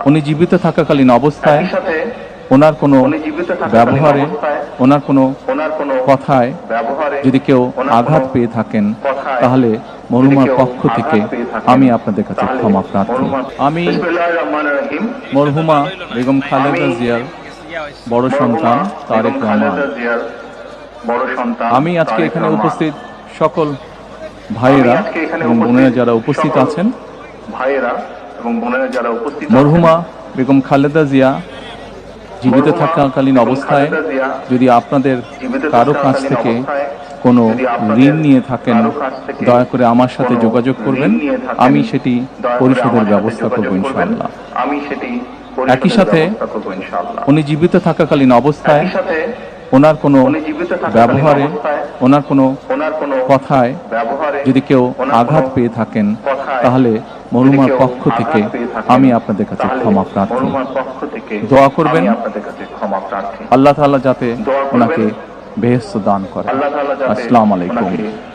উনি জীবিত থাকাকালীন অবস্থায় একই সাথে ওনার কোনো উনি জীবিত থাকাকালীন ব্যবহারে, অবস্থায় ওনার কোনো কথায় ব্যবহারে যদি কেউ ওনার আঘাত কোনো পেয়ে থাকেন, কথায় তাহলে যদি মরহুমার কেউ পক্ষ থেকে আঘাত পেয়ে থাকেন, আমি আপনাদের কাছে তাহলে ক্ষমা প্রার্থী। আমি বিসমিল্লাহির রহমানির রহিম। মরহুমা বেগম খালেদা আমি জিয়ার বড় সন্তান মরহুমা তারেক বেগম রহমান। খালেদা জিয়ার বড় সন্তান আমি আজকে তারেক এখানে রহমান। উপস্থিত সকল আমি ভাইয়েরা আজকে এখানে এবং বোনেরা যারা উপস্থিত সকল আছেন, ভাইয়েরা এবং বোনেরা যারা উপস্থিত মরহুমা আছেন, বেগম খালেদা জিয়া জীবিত মরহুমা থাকাকালীন বেগম অবস্থায় খালেদা জিয়া যদি আপনাদের জীবিত কারো কাছ থাকাকালীন থেকে অবস্থায় কোনো যদি আপনাদের ঋণ নিয়ে থাকেন, কারো কাছ থেকে দয়া করে আমার সাথে কোনো যোগাযোগ করবেন। ঋণ নিয়ে থাকেন, আমি সেটি দয়া করে পরিশোধের আমার সাথে ব্যবস্থা করব যোগাযোগ করবেন। ইনশাআল্লাহ। আমি সেটি একই পরিশোধের সাথে ব্যবস্থা করব ইনশাআল্লাহ। উনি জীবিত থাকাকালীন অবস্থায় একই সাথে ওনার কোনো উনি জীবিত থাকাকালীন ব্যবহারে, অবস্থায় ওনার কোনো ওনার কোনো কথায় ব্যবহারে যদি কেউ ওনার আঘাত কোনো পেয়ে থাকেন, কথায় তাহলে যদি মরহুমার কেউ পক্ষ থেকে আঘাত পেয়ে থাকেন, আমি আপনাদের কাছে তাহলে ক্ষমা প্রার্থী। মরহুমার পক্ষ থেকে দোয়া করবেন আমি আপনাদের কাছে ক্ষমা প্রার্থী। আল্লাহ তাআলা যাতে দোয়া করবেন ওনাকে বেহেশত দান করে। আল্লাহ তাআলা যাতে আসসালামু আলাইকুম। ওনাকে